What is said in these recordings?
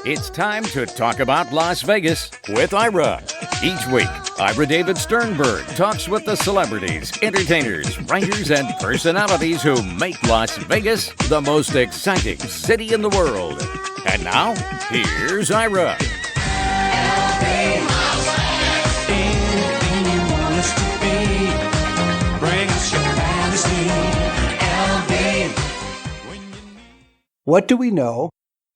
It's time to talk about Las Vegas with Ira. Each week, Ira David Sternberg talks with the celebrities, entertainers, writers, and personalities who make Las Vegas the most exciting city in the world. And now, here's Ira. What do we know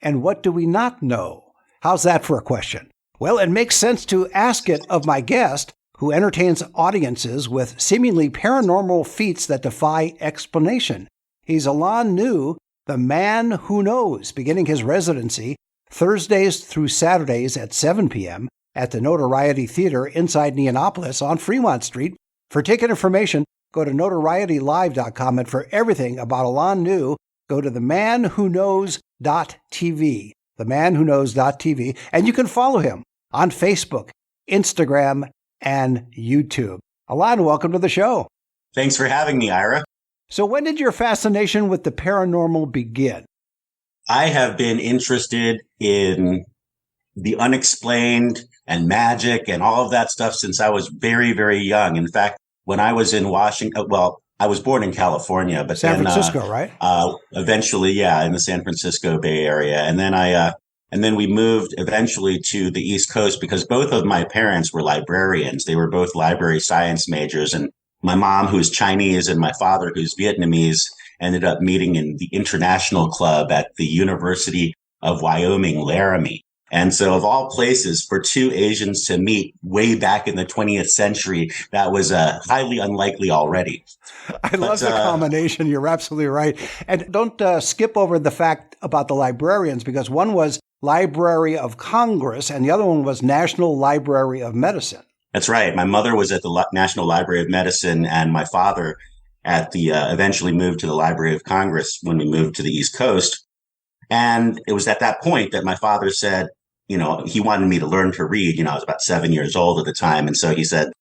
and what do we not know? How's that for a question? Well, it makes sense to ask it of my guest, who entertains audiences with seemingly paranormal feats that defy explanation. He's Alain Nu, the man who knows, beginning his residency Thursdays through Saturdays at 7 p.m. at the Notoriety Theater inside Neonopolis on Fremont Street. For ticket information, go to notorietylive.com, and for everything about Alain Nu, go to themanwhoknows.tv, themanwhoknows.tv, and you can follow him on Facebook, Instagram, and YouTube. Alain, welcome to the show. Thanks for having me, Ira. So when did your fascination with the paranormal begin? I have been interested in the unexplained and magic and all of that stuff since I was very, very young. In fact, when I was in Washington, I was born in California, but San Francisco, right? Eventually, yeah, in the San Francisco Bay Area. And then we moved eventually to the East Coast because both of my parents were librarians. They were both library science majors. And my mom, who's Chinese, and my father, who's Vietnamese, ended up meeting in the International Club at the University of Wyoming, Laramie. And so of all places, for two Asians to meet way back in the 20th century, that was highly unlikely already. I love the combination. You're absolutely right. And don't skip over the fact about the librarians, because one was Library of Congress and the other one was National Library of Medicine. That's right. My mother was at the National Library of Medicine, and my father at the eventually moved to the Library of Congress when we moved to the East Coast. And it was at that point that my father said, he wanted me to learn to read. I was about 7 years old at the time. And so he said,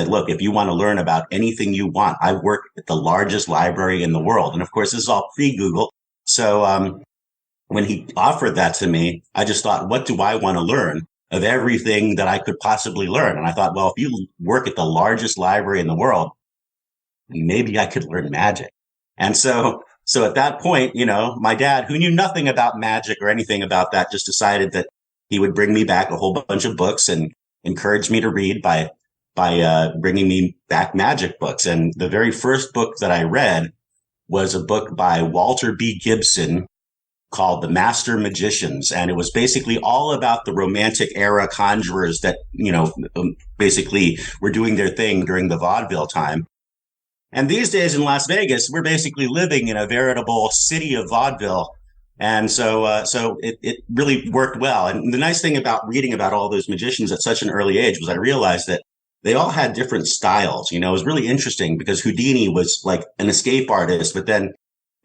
look, if you want to learn about anything you want, I work at the largest library in the world. And of course, this is all pre-Google. So when he offered that to me, I just thought, what do I want to learn of everything that I could possibly learn? And I thought, well, if you work at the largest library in the world, maybe I could learn magic. And so at that point, my dad, who knew nothing about magic or anything about that, just decided that he would bring me back a whole bunch of books and encourage me to read by bringing me back magic books. And the very first book that I read was a book by Walter B. Gibson called The Master Magicians. And it was basically all about the Romantic era conjurers that, basically were doing their thing during the vaudeville time. And these days in Las Vegas, we're basically living in a veritable city of vaudeville. And so it really worked well. And the nice thing about reading about all those magicians at such an early age was I realized that they all had different styles. It was really interesting because Houdini was like an escape artist, but then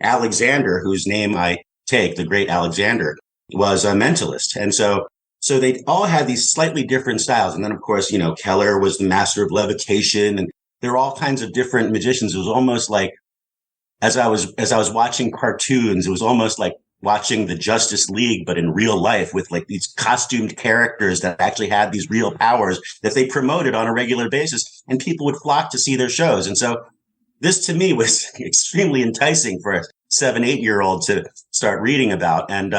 Alexander, whose name I take, the great Alexander, was a mentalist. And so they all had these slightly different styles. And then, of course, Keller was the master of levitation, and there were all kinds of different magicians. It was almost like, as I was watching cartoons, it was almost like watching the Justice League, but in real life with like these costumed characters that actually had these real powers that they promoted on a regular basis, and people would flock to see their shows. And so this to me was extremely enticing for a 7-8-year-old to start reading about, and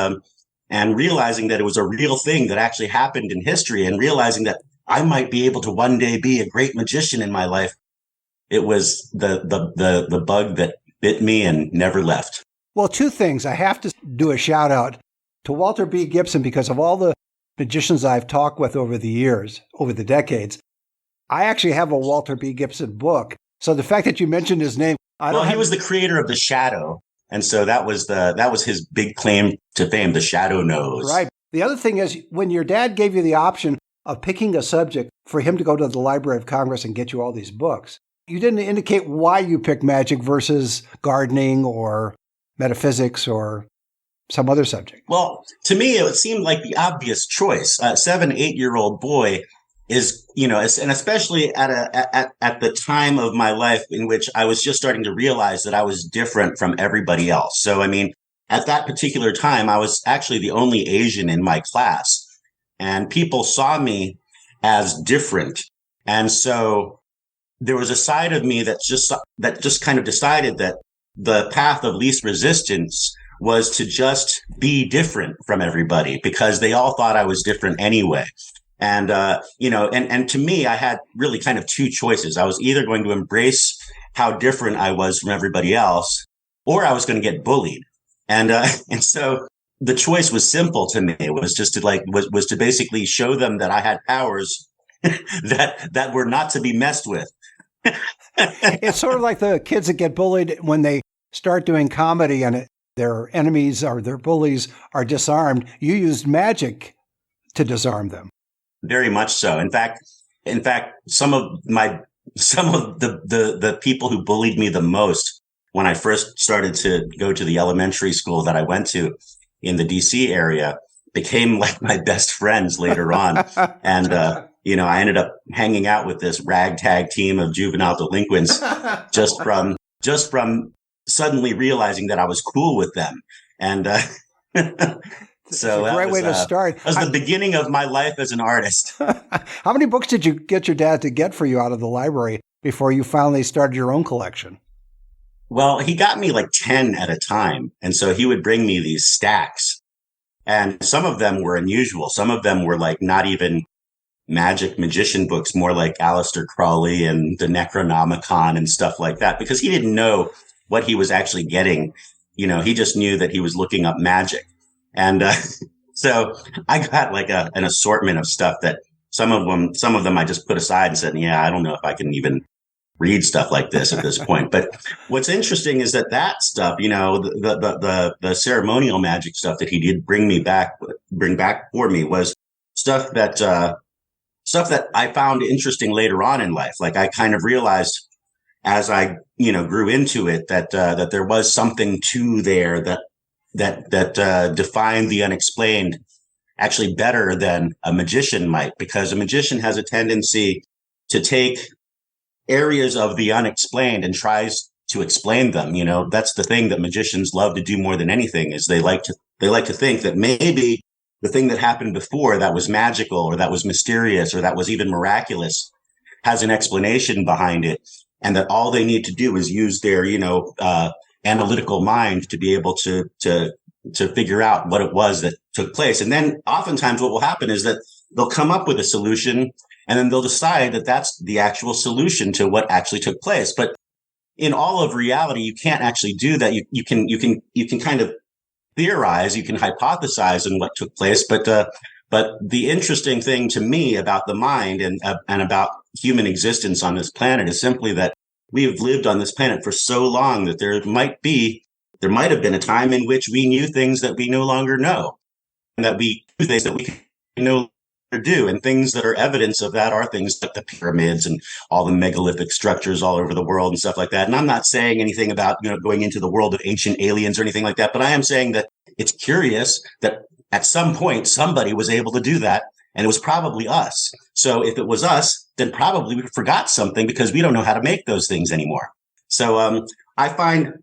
realizing that it was a real thing that actually happened in history, and realizing that I might be able to one day be a great magician in my life. It was the bug that bit me and never left. Well, two things. I have to do a shout out to Walter B. Gibson because of all the magicians I've talked with over the years, over the decades. I actually have a Walter B. Gibson book. So the fact that you mentioned his name, he was the creator of the shadow. And so that was his big claim to fame, the shadow nose. Right. The other thing is when your dad gave you the option of picking a subject for him to go to the Library of Congress and get you all these books, you didn't indicate why you picked magic versus gardening or metaphysics or some other subject. Well, to me, it seemed like the obvious choice. A 7-8-year-old boy is, and especially at the time of my life in which I was just starting to realize that I was different from everybody else. So, at that particular time, I was actually the only Asian in my class, and people saw me as different. And so there was a side of me that just kind of decided that the path of least resistance was to just be different from everybody, because they all thought I was different anyway. And, and to me, I had really kind of two choices. I was either going to embrace how different I was from everybody else, or I was going to get bullied. And so the choice was simple to me. It was just was to basically show them that I had powers that were not to be messed with. It's sort of like the kids that get bullied when they start doing comedy and their enemies or their bullies are disarmed. You used magic to disarm them. Very much so. In fact, some of the people who bullied me the most when I first started to go to the elementary school that I went to in the DC area became like my best friends later on. And, I ended up hanging out with this ragtag team of juvenile delinquents just from suddenly realizing that I was cool with them. And, so it's a great way to start. That was the beginning of my life as an artist. How many books did you get your dad to get for you out of the library before you finally started your own collection? Well, he got me like 10 at a time. And so he would bring me these stacks. And some of them were unusual. Some of them were like not even magician books, more like Aleister Crowley and the Necronomicon and stuff like that, because he didn't know what he was actually getting. He just knew that he was looking up magic. And so I got like an assortment of stuff that some of them I just put aside and said, yeah, I don't know if I can even read stuff like this at this point. But what's interesting is that stuff, the ceremonial magic stuff that he did bring back for me was stuff that I found interesting later on in life. Like I kind of realized as I, grew into it that there was something to there that defined the unexplained actually better than a magician might, because a magician has a tendency to take areas of the unexplained and tries to explain them. That's the thing that magicians love to do more than anything, is they like to think that maybe the thing that happened before that was magical or that was mysterious or that was even miraculous has an explanation behind it, and that all they need to do is use their, analytical mind to be able to figure out what it was that took place. And then oftentimes what will happen is that they'll come up with a solution, and then they'll decide that that's the actual solution to what actually took place. But in all of reality, you can't actually do that. You can kind of theorize, you can hypothesize on what took place. But the interesting thing to me about the mind and about human existence on this planet is simply that we have lived on this planet for so long that there might have been a time in which we knew things that we no longer know, and that we do things that we can no longer do. And things that are evidence of that are things like the pyramids and all the megalithic structures all over the world and stuff like that. And I'm not saying anything about, going into the world of ancient aliens or anything like that, but I am saying that it's curious that at some point somebody was able to do that, and it was probably us. So if it was us, then probably we forgot something, because we don't know how to make those things anymore. So I find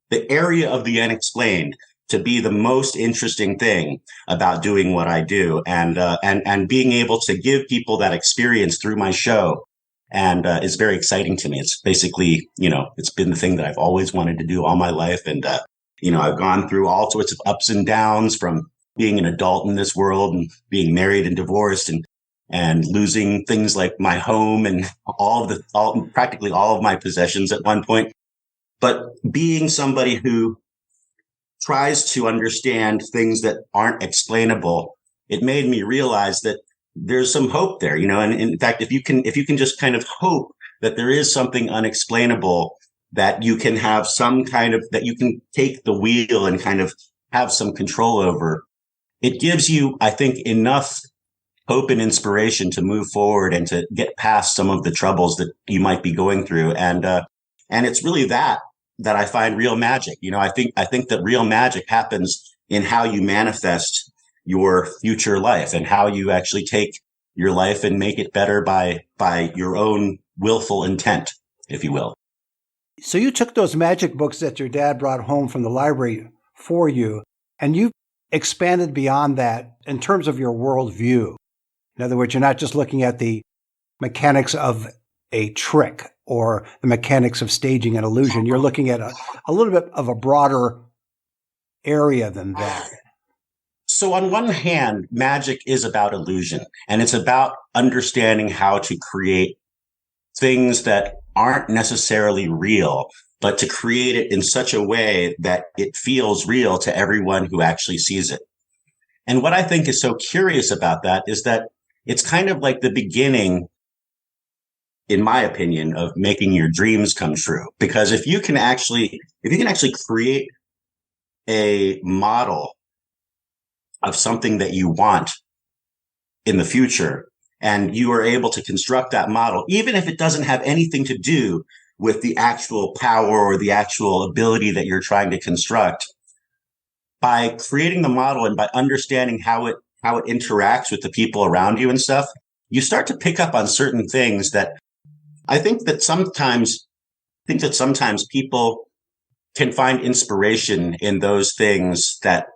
the area of the unexplained to be the most interesting thing about doing what I do, and being able to give people that experience through my show, and is very exciting to me. It's basically, it's been the thing that I've always wanted to do all my life, and I've gone through all sorts of ups and downs, from being an adult in this world and being married and divorced and losing things like my home and practically all of my possessions at one point. But being somebody who tries to understand things that aren't explainable, it made me realize that there's some hope there, and in fact, if you can just kind of hope that there is something unexplainable, that you can have that you can take the wheel and kind of have some control over, it gives you, I think, enough hope and inspiration to move forward and to get past some of the troubles that you might be going through. And it's really that I find real magic. I think that real magic happens in how you manifest your future life, and how you actually take your life and make it better by your own willful intent, if you will. So you took those magic books that your dad brought home from the library for you. And you've expanded beyond that in terms of your worldview. In other words, you're not just looking at the mechanics of a trick or the mechanics of staging an illusion. You're looking at a little bit of a broader area than that. So on one hand, magic is about illusion, and it's about understanding how to create things that aren't necessarily real, but to create it in such a way that it feels real to everyone who actually sees it. And what I think is so curious about that is that it's kind of like the beginning, in my opinion, of making your dreams come true. Because if you can actually create a model of something that you want in the future, and you are able to construct that model, even if it doesn't have anything to do with the actual power or the actual ability that you're trying to construct, by creating the model and by understanding how it interacts with the people around you and stuff, you start to pick up on certain things that I think that sometimes people can find inspiration in those things that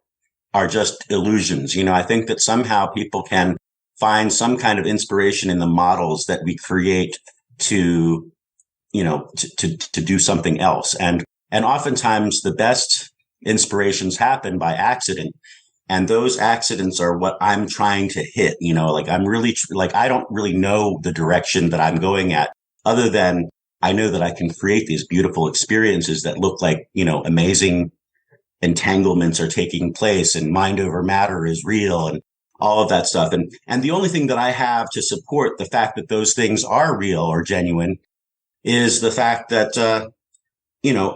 are just illusions. I think that somehow people can find some kind of inspiration in the models that we create to do something else. And oftentimes the best inspirations happen by accident. And those accidents are what I'm trying to hit. I don't really know the direction that I'm going at, other than I know that I can create these beautiful experiences that look like, amazing entanglements are taking place and mind over matter is real and all of that stuff. And the only thing that I have to support the fact that those things are real or genuine is the fact that,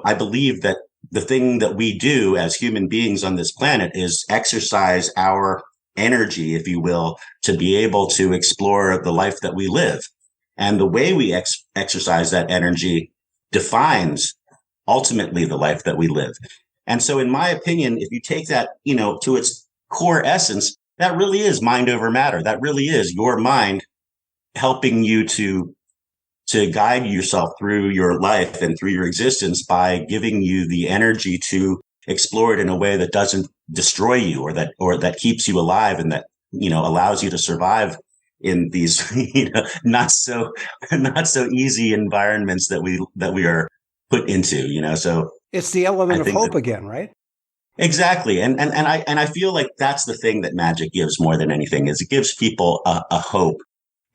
I believe that the thing that we do as human beings on this planet is exercise our energy, if you will, to be able to explore the life that we live. And the way we exercise that energy defines ultimately the life that we live. And so in my opinion, if you take that, to its core essence, that really is mind over matter. That really is your mind helping you to guide yourself through your life and through your existence by giving you the energy to explore it in a way that doesn't destroy you or that keeps you alive and that, allows you to survive in these, not so easy environments that we are put into, so. It's the element of hope again, right? Exactly. And I feel like that's the thing that magic gives more than anything, is it gives people a hope.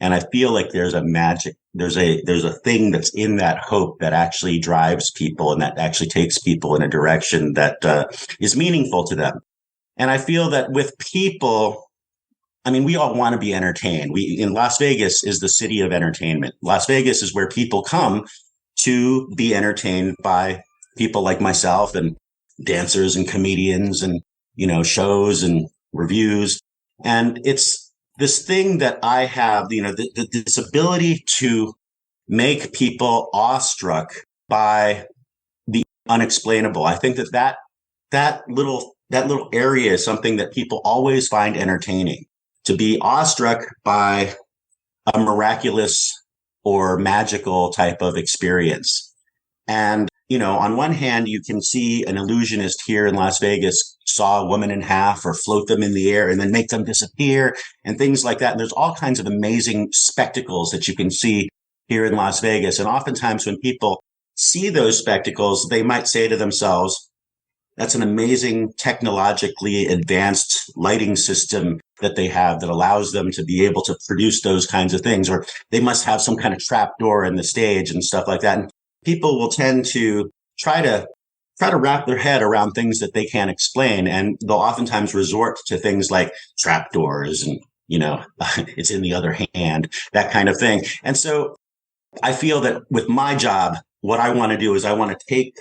And I feel like there's a thing that's in that hope that actually drives people and that actually takes people in a direction that is meaningful to them. And I feel that with people, we all want to be entertained. In Las Vegas is the city of entertainment. Las Vegas is where people come to be entertained by people like myself and dancers and comedians and, shows and reviews. And it's this thing that I have, this ability to make people awestruck by the unexplainable. I think that little area is something that people always find entertaining, to be awestruck by a miraculous or magical type of experience. And on one hand, you can see an illusionist here in Las Vegas saw a woman in half or float them in the air and then make them disappear and things like that. And there's all kinds of amazing spectacles that you can see here in Las Vegas. And oftentimes when people see those spectacles, they might say to themselves, that's an amazing technologically advanced lighting system that they have that allows them to be able to produce those kinds of things. Or they must have some kind of trapdoor in the stage and stuff like that. And people will tend to try to wrap their head around things that they can't explain. And they'll oftentimes resort to things like trapdoors and, it's in the other hand, that kind of thing. And so I feel that with my job, what I want to do is I want to take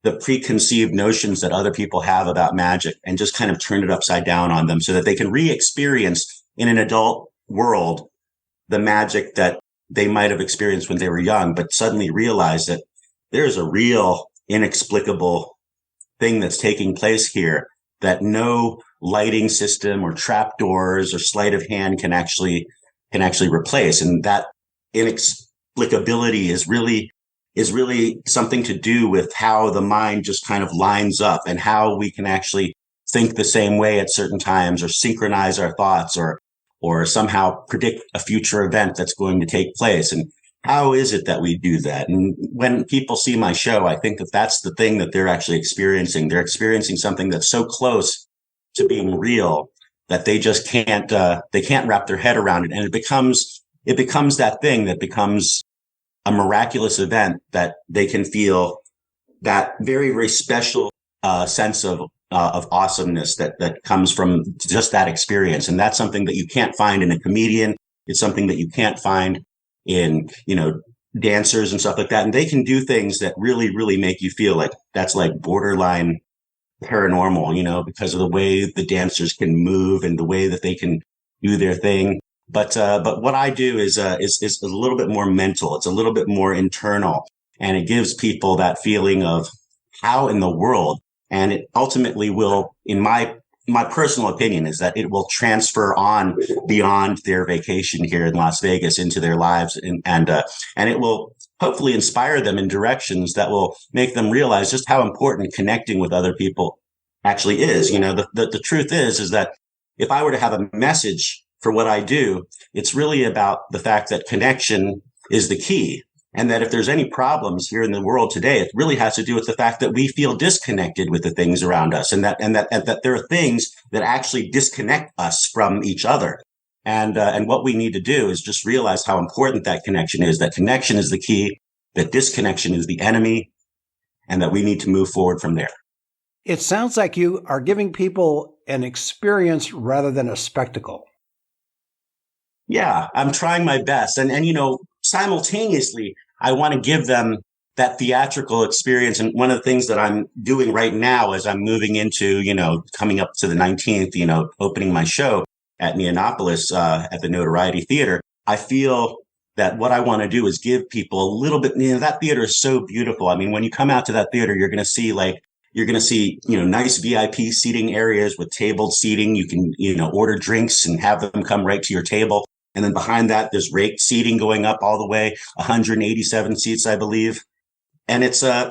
the preconceived notions that other people have about magic and just kind of turn it upside down on them so that they can re-experience in an adult world the magic that they might have experienced when they were young, but suddenly realize that there's a real inexplicable thing that's taking place here that no lighting system or trapdoors or sleight of hand can actually replace. And that inexplicability is really is really something to do with how the mind just kind of lines up and how we can actually think the same way at certain times or synchronize our thoughts or somehow predict a future event that's going to take place. And how is it that we do that? And when people see my show, I think that that's the thing that they're actually experiencing. They're experiencing something that's so close to being real that they just can't wrap their head around it. And it becomes that thing that becomes a miraculous event that they can feel that very, very special sense of awesomeness that comes from just that experience. And that's something that you can't find in a comedian. It's something that you can't find in, dancers and stuff like that. And they can do things that really, really make you feel like that's like borderline paranormal, because of the way the dancers can move and the way that they can do their thing. But what I do is a little bit more mental. It's a little bit more internal, and it gives people that feeling of how in the world. And it ultimately will, in my personal opinion, is that it will transfer on beyond their vacation here in Las Vegas into their lives, and it will hopefully inspire them in directions that will make them realize just how important connecting with other people actually is. The truth is that if I were to have a message for what I do, it's really about the fact that connection is the key. And that if there's any problems here in the world today, it really has to do with the fact that we feel disconnected with the things around us, and that there are things that actually disconnect us from each other. And what we need to do is just realize how important that connection is. That connection is the key, that disconnection is the enemy, and that we need to move forward from there. It sounds like you are giving people an experience rather than a spectacle. Yeah, I'm trying my best. And simultaneously, I want to give them that theatrical experience. And one of the things that I'm doing right now as I'm moving into, coming up to the 19th, opening my show at Neonopolis at the Notoriety Theater, I feel that what I want to do is give people a little bit, that theater is so beautiful. I mean, when you come out to that theater, you're going to see nice VIP seating areas with tabled seating. You can, order drinks and have them come right to your table. And then behind that, there's raked seating going up all the way, 187 seats, I believe. And it's a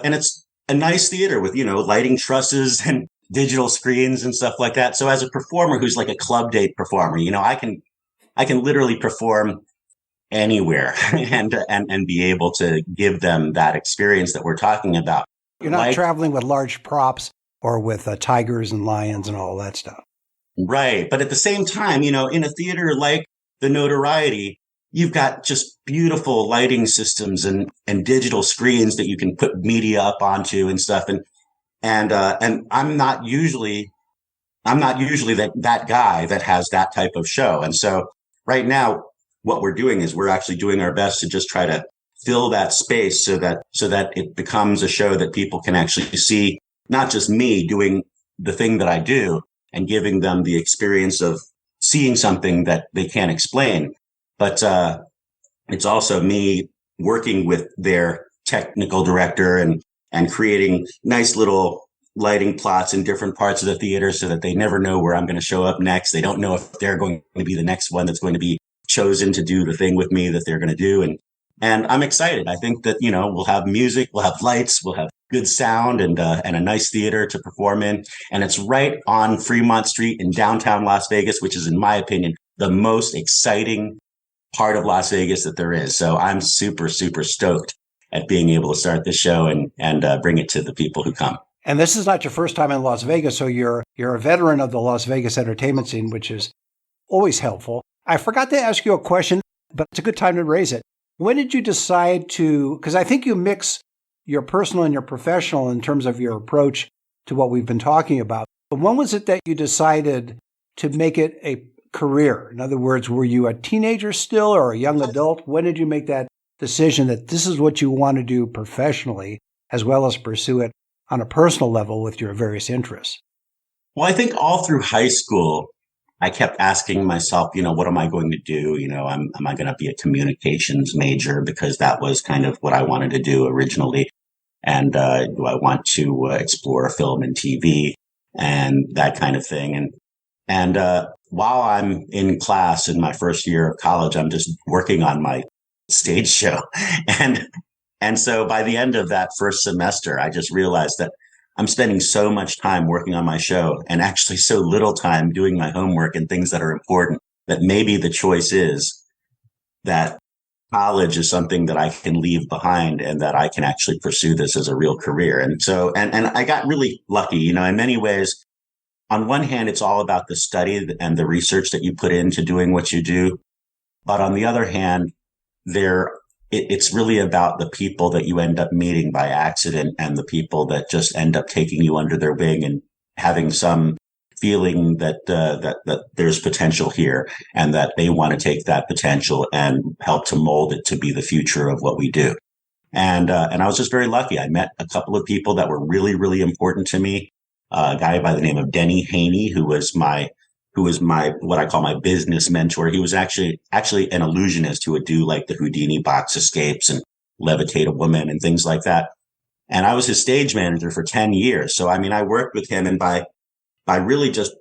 nice theater with, lighting trusses and digital screens and stuff like that. So as a performer who's like a club date performer, I can literally perform anywhere and be able to give them that experience that we're talking about. You're not traveling with large props or with tigers and lions and all that stuff. Right. But at the same time, in a theater like the Notoriety, you've got just beautiful lighting systems and digital screens that you can put media up onto and stuff. And I'm not usually that guy that has that type of show. And so right now, what we're doing is we're actually doing our best to just try to fill that space so that it becomes a show that people can actually see, not just me doing the thing that I do and giving them the experience of seeing something that they can't explain, but it's also me working with their technical director and creating nice little lighting plots in different parts of the theater so that they never know where I'm going to show up next. They don't know if they're going to be the next one that's going to be chosen to do the thing with me that they're going to do. And I'm excited. I think that, we'll have music, we'll have lights, we'll have good sound and a nice theater to perform in. And it's right on Fremont Street in downtown Las Vegas, which is, in my opinion, the most exciting part of Las Vegas that there is. So I'm super, super stoked at being able to start this show and bring it to the people who come. And this is not your first time in Las Vegas, so you're a veteran of the Las Vegas entertainment scene, which is always helpful. I forgot to ask you a question, but it's a good time to raise it. When did you decide because I think you mix your personal and your professional in terms of your approach to what we've been talking about. But when was it that you decided to make it a career? In other words, were you a teenager still or a young adult? When did you make that decision that this is what you want to do professionally as well as pursue it on a personal level with your various interests? Well, I think all through high school, I kept asking myself, what am I going to do? Am I going to be a communications major? Because that was kind of what I wanted to do originally. And do I want to explore film and TV and that kind of thing? And while I'm in class in my first year of college, I'm just working on my stage show. And And so by the end of that first semester, I just realized that I'm spending so much time working on my show and actually so little time doing my homework and things that are important, that maybe the choice is that college is something that I can leave behind and that I can actually pursue this as a real career. And so, and I got really lucky, in many ways. On one hand, it's all about the study and the research that you put into doing what you do. But on the other hand, it's really about the people that you end up meeting by accident and the people that just end up taking you under their wing and having some feeling that there's potential here and that they want to take that potential and help to mold it to be the future of what we do. And I was just very lucky. I met a couple of people that were really, really important to me. A guy by the name of Denny Haney, who was my what I call my business mentor. He was actually an illusionist who would do like the Houdini box escapes and levitate a woman and things like that. And I was his stage manager for 10 years. So I mean, I worked with him, and by really just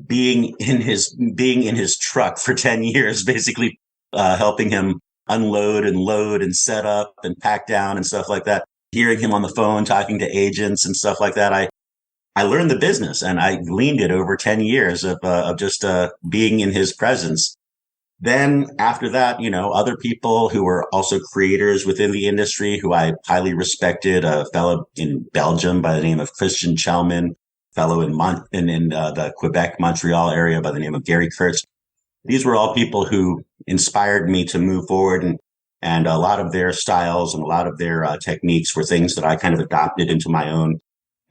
being in his truck for 10 years, basically helping him unload and load and set up and pack down and stuff like that, hearing him on the phone, talking to agents and stuff like that, I learned the business, and I gleaned it over 10 years of just being in his presence. Then after that, other people who were also creators within the industry who I highly respected, a fellow in Belgium by the name of Christian Chelman, fellow in the Quebec, Montreal area by the name of Gary Kurtz. These were all people who inspired me to move forward, and a lot of their styles and a lot of their techniques were things that I kind of adopted into my own.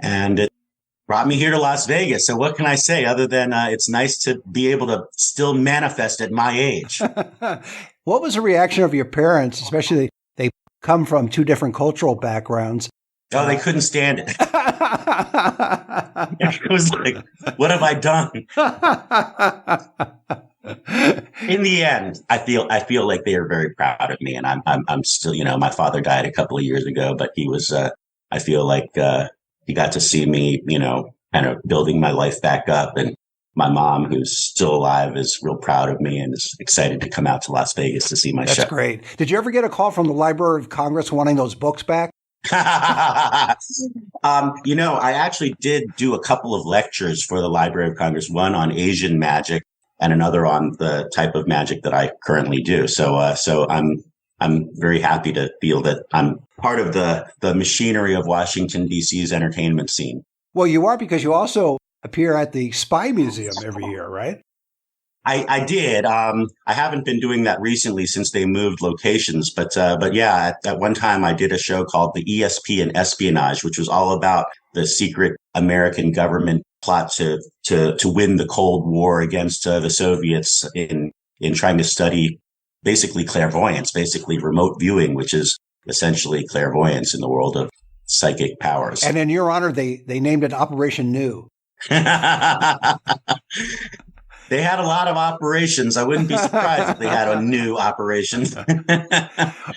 And it brought me here to Las Vegas. So what can I say other than it's nice to be able to still manifest at my age? What was the reaction of your parents, especially they come from two different cultural backgrounds? Oh, they couldn't stand it. It was like, what have I done? In the end, I feel like they are very proud of me, and I'm still, my father died a couple of years ago, but he was, I feel like, he got to see me, kind of building my life back up. And my mom, who's still alive, is real proud of me and is excited to come out to Las Vegas to see my show. That's great. Did you ever get a call from the Library of Congress wanting those books back? I actually did do a couple of lectures for the Library of Congress, one on Asian magic and another on the type of magic that I currently do. So I'm very happy to feel that I'm part of the machinery of Washington, D.C.'s entertainment scene. Well, you are, because you also appear at the Spy Museum every year, right? I did. I haven't been doing that recently since they moved locations, but yeah, at one time I did a show called the ESP and Espionage, which was all about the secret American government plot to win the Cold War against the Soviets in trying to study basically clairvoyance, basically remote viewing, which is essentially clairvoyance in the world of psychic powers. And in your honor, they named it Operation Nu. They had a lot of operations. I wouldn't be surprised if they had a new operation.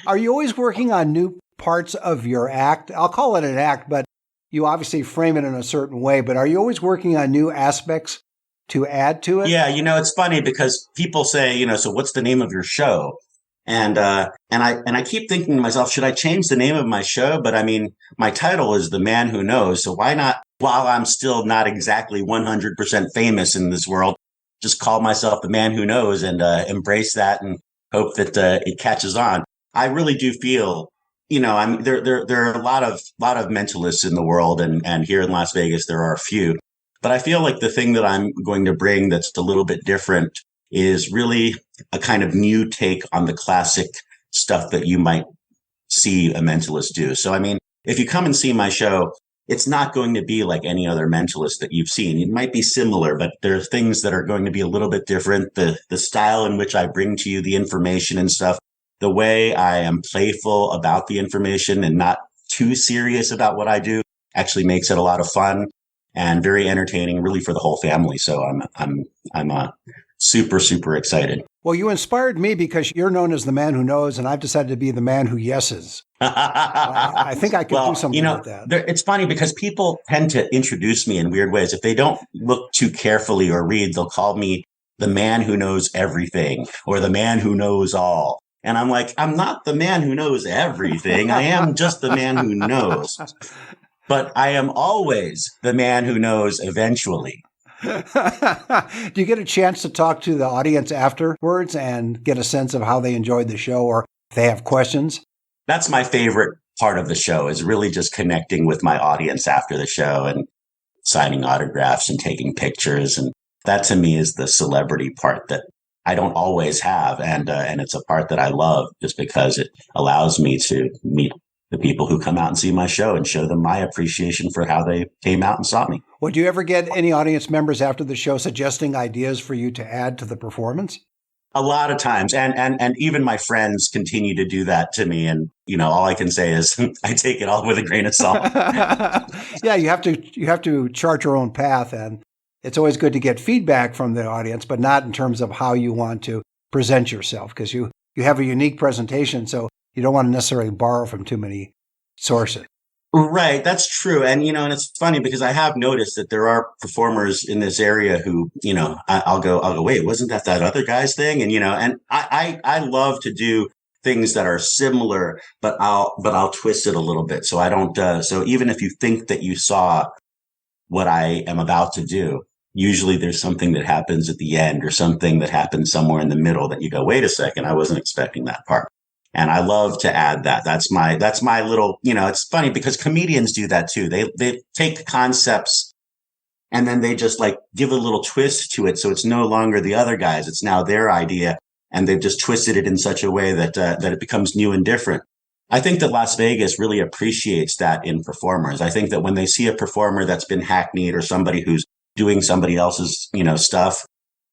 Are you always working on new parts of your act? I'll call it an act, but you obviously frame it in a certain way. But are you always working on new aspects to add to it? Yeah, it's funny because people say, so what's the name of your show? And I keep thinking to myself, should I change the name of my show? But I mean, my title is The Man Who Knows. So why not, while I'm still not exactly 100% famous in this world, just call myself The Man Who Knows and embrace that and hope that it catches on. I really do feel, there are a lot of mentalists in the world, and here in Las Vegas there are a few. But I feel like the thing that I'm going to bring that's a little bit different is really a kind of new take on the classic stuff that you might see a mentalist do. So, I mean, if you come and see my show, it's not going to be like any other mentalist that you've seen. It might be similar, but there are things that are going to be a little bit different. The style in which I bring to you the information and stuff, the way I am playful about the information and not too serious about what I do actually makes it a lot of fun and very entertaining, really, for the whole family. So I'm super, super excited. Well, you inspired me because you're known as the man who knows, and I've decided to be the man who yeses. I think I could do something like that. It's funny because people tend to introduce me in weird ways. If they don't look too carefully or read, they'll call me the man who knows everything or the man who knows all. And I'm like, I'm not the man who knows everything. I am just the man who knows. But I am always the man who knows eventually. Do you get a chance to talk to the audience afterwards and get a sense of how they enjoyed the show or if they have questions? That's my favorite part of the show, is really just connecting with my audience after the show and signing autographs and taking pictures. And that to me is the celebrity part that I don't always have. And it's a part that I love just because it allows me to meet the people who come out and see my show and show them my appreciation for how they came out and saw me. Well, do you ever get any audience members after the show suggesting ideas for you to add to the performance? A lot of times. And even my friends continue to do that to me. And, all I can say is I take it all with a grain of salt. Yeah, you have to chart your own path. And it's always good to get feedback from the audience, but not in terms of how you want to present yourself, because you have a unique presentation. So you don't want to necessarily borrow from too many sources. Right. That's true. And, and it's funny because I have noticed that there are performers in this area who, I'll go, wait, wasn't that other guy's thing? And, and I love to do things that are similar, but I'll twist it a little bit. So I don't, so even if you think that you saw what I am about to do, usually there's something that happens at the end or something that happens somewhere in the middle that you go, wait a second, I wasn't expecting that part. And I love to add that. That's my little, it's funny because comedians do that too. They take concepts and then they just like give a little twist to it. So it's no longer the other guys. It's now their idea. And they've just twisted it in such a way that it becomes new and different. I think that Las Vegas really appreciates that in performers. I think that when they see a performer that's been hackneyed or somebody who's doing somebody else's, stuff,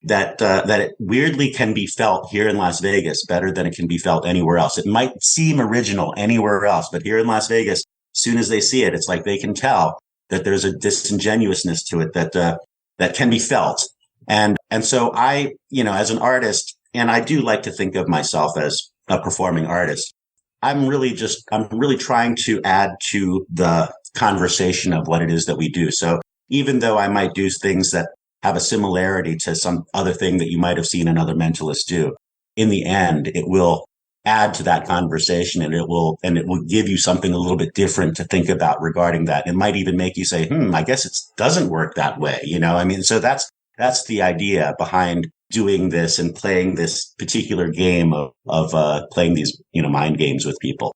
that it weirdly can be felt here in Las Vegas better than it can be felt anywhere else. It might seem original anywhere else, but here in Las Vegas, as soon as they see it, it's like they can tell that there's a disingenuousness to it that can be felt. And so I, as an artist, and I do like to think of myself as a performing artist, I'm really trying to add to the conversation of what it is that we do. So even though I might do things that have a similarity to some other thing that you might have seen another mentalist do, in the end, it will add to that conversation and it will give you something a little bit different to think about regarding that. It might even make you say, I guess it doesn't work that way. So that's the idea behind doing this and playing this particular game of playing these, mind games with people.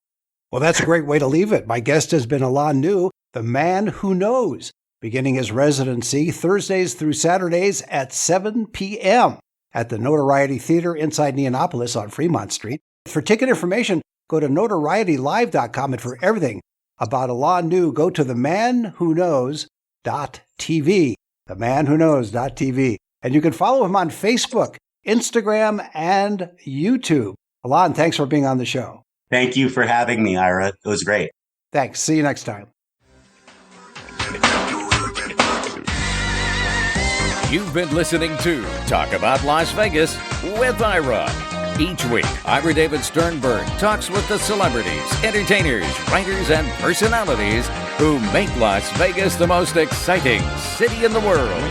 Well, that's a great way to leave it. My guest has been Alain Nu, the man who knows, beginning his residency Thursdays through Saturdays at 7 p.m. at the Notoriety Theater inside Neonopolis on Fremont Street. For ticket information, go to notorietylive.com, and for everything about Alain Nu, go to themanwhoknows.tv, themanwhoknows.tv. And you can follow him on Facebook, Instagram, and YouTube. Alain, thanks for being on the show. Thank you for having me, Ira. It was great. Thanks. See you next time. You've been listening to Talk About Las Vegas with Ira. Each week, Ira David Sternberg talks with the celebrities, entertainers, writers, and personalities who make Las Vegas the most exciting city in the world.